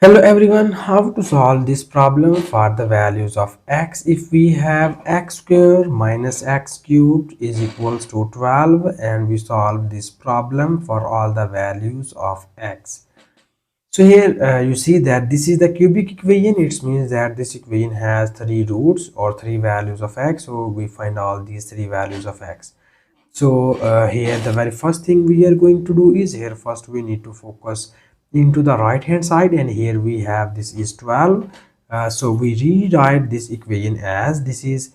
Hello everyone, how to solve this problem for the values of x if we have x square minus x cubed is equals to 12 and we solve this problem for all the values of x. So here you see that this is the cubic equation. It means that this equation has three roots or three values of x. So we find all these three values of x. So here the very first thing we are going to do is here first we need to focus into the right hand side, and here we have this is 12. So we rewrite this equation as this is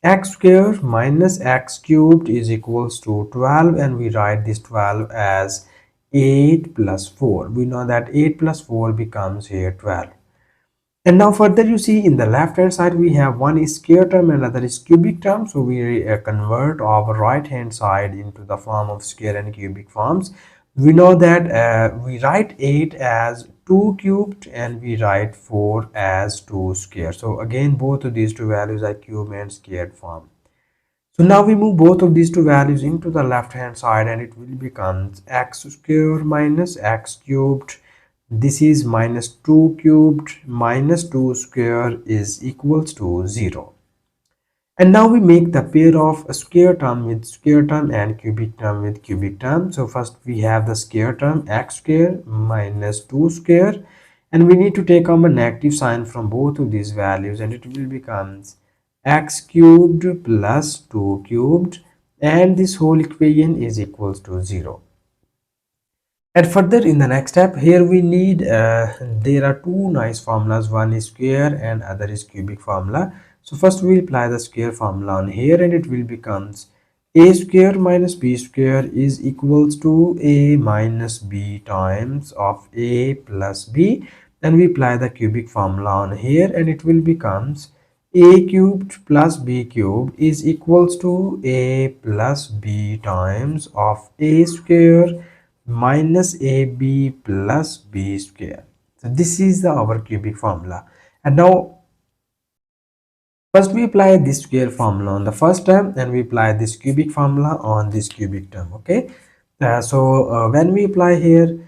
x square minus x cubed is equals to 12, and we write this 12 as 8 plus 4. We know that 8 plus 4 becomes here 12. And now further you see in the left hand side we have one is square term and another is cubic term. So we convert our right hand side into the form of square and cubic forms. We know that we write 8 as 2 cubed and we write 4 as 2 square. So again both of these two values are cube and squared form. So now we move both of these two values into the left hand side and it will become x square minus x cubed. This is minus 2 cubed minus 2 square is equals to 0. And now we make the pair of a square term with square term and cubic term with cubic term. So first we have the square term x square minus 2 square, and we need to take a negative sign from both of these values and it will become x cubed plus 2 cubed, and this whole equation is equals to 0. And further in the next step here we need there are two nice formulas, one is square and other is cubic formula. So first we apply the square formula on here and it will becomes a square minus b square is equals to a minus b times of a plus b. Then we apply the cubic formula on here and it will becomes a cubed plus b cubed is equals to a plus b times of a square minus ab plus b square. So this is our cubic formula. And now first we apply this square formula on the first term and we apply this cubic formula on this cubic term. Okay, when we apply here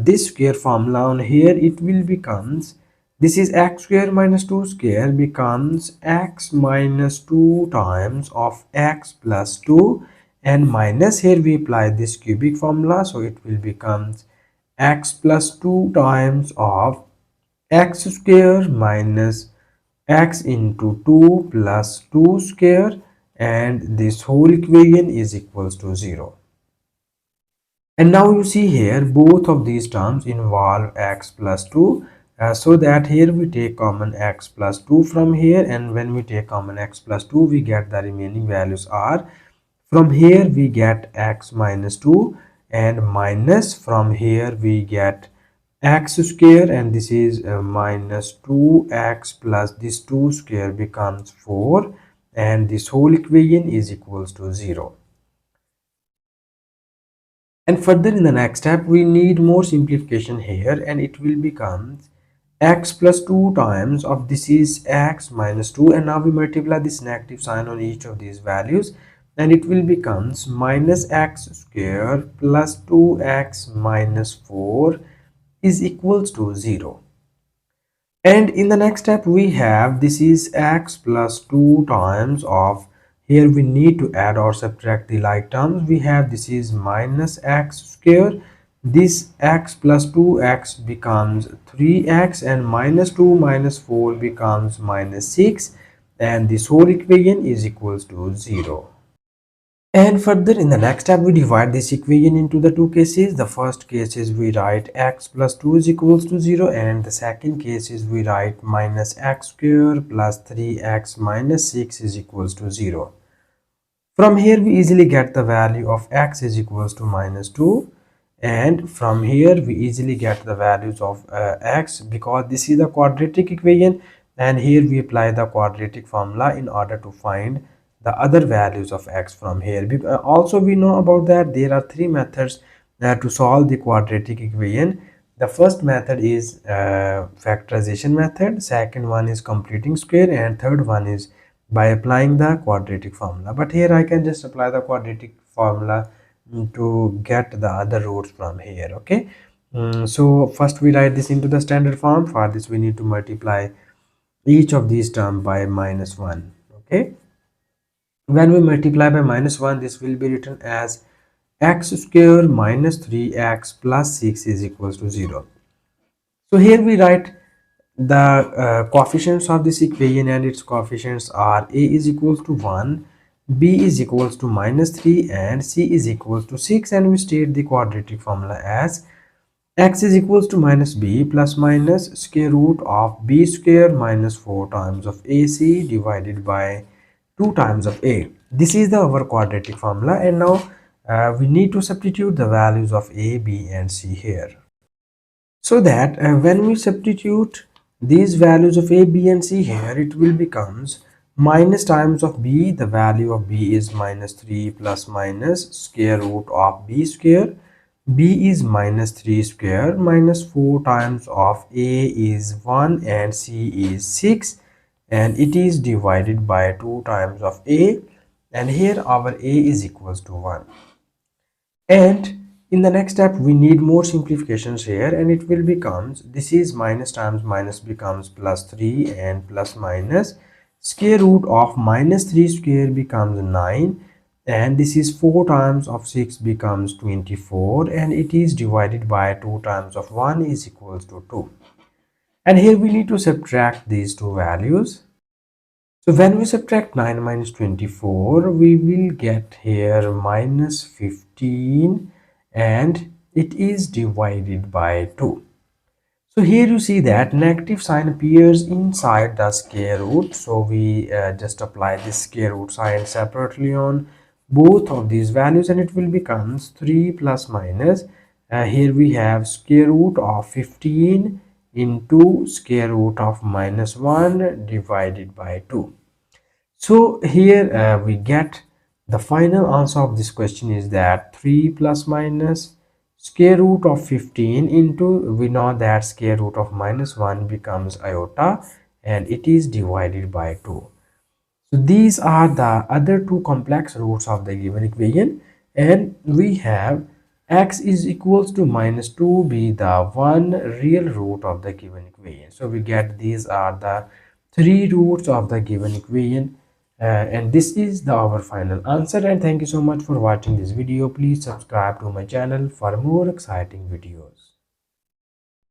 this square formula on here, it will becomes this is x square minus 2 square becomes x minus 2 times of x plus 2, and minus here we apply this cubic formula, so it will becomes x plus 2 times of x square minus x into 2 plus 2 square, and this whole equation is equals to 0. And now you see here both of these terms involve x plus 2, so that here we take common x plus 2 from here, and when we take common x plus 2 we get the remaining values are from here we get x minus 2, and minus from here we get x square, and this is minus 2x plus this 2 square becomes 4, and this whole equation is equals to 0. And further in the next step we need more simplification here, and it will become x plus 2 times of this is x minus 2, and now we multiply this negative sign on each of these values and it will becomes minus x square plus 2x minus 4 is equals to 0. And in the next step we have this is x plus 2 times of, here we need to add or subtract the like terms. We have this is minus x square, this x plus 2x becomes 3x, and minus 2 minus 4 becomes minus 6, and this whole equation is equals to 0. And further in the next step we divide this equation into the two cases. The first case is we write x plus 2 is equals to 0, and the second case is we write minus x square plus 3x minus 6 is equals to 0. From here we easily get the value of x is equals to minus 2, and from here we easily get the values of x, because this is the quadratic equation, and here we apply the quadratic formula in order to find the other values of x from here. Also we know about that there are three methods to solve the quadratic equation. The first method is factorization method, second one is completing square, and third one is by applying the quadratic formula. But here I can just apply the quadratic formula to get the other roots from here. Okay, So first we write this into the standard form. For this we need to multiply each of these terms by -1. Okay, when we multiply by -1, this will be written as x square minus 3x plus 6 is equals to 0. So here we write the coefficients of this equation, and its coefficients are a is equals to 1, b is equals to -3, and c is equals to 6. And we state the quadratic formula as x is equals to minus b plus minus square root of b square minus 4 times of ac divided by 2 times of a. This is the our quadratic formula, and now we need to substitute the values of a, b, and c here. So that when we substitute these values of a, b, and c here, it will becomes minus times of b. The value of b is minus 3 plus minus square root of b square. B is minus 3 square minus 4 times of a is 1 and c is 6, and it is divided by 2 times of a, and here our a is equals to 1. And in the next step we need more simplifications here, and it will becomes, this is minus times minus becomes plus 3, and plus minus square root of minus 3 square becomes 9, and this is 4 times of 6 becomes 24, and it is divided by 2 times of 1 is equals to 2. And here we need to subtract these two values. So when we subtract 9 minus 24, we will get here minus 15, and it is divided by 2. So here you see that negative sign appears inside the square root. So we just apply this square root sign separately on both of these values, and it will becomes 3 plus minus. Here we have square root of 15 into square root of minus 1 divided by 2. So here we get the final answer of this question is that 3 plus minus square root of 15 into, we know that square root of minus 1 becomes iota, and it is divided by 2. So these are the other two complex roots of the given equation, and we have x is equals to minus 2 be the one real root of the given equation. So we get these are the three roots of the given equation, and this is our final answer. And thank you so much for watching this video. Please subscribe to my channel for more exciting videos.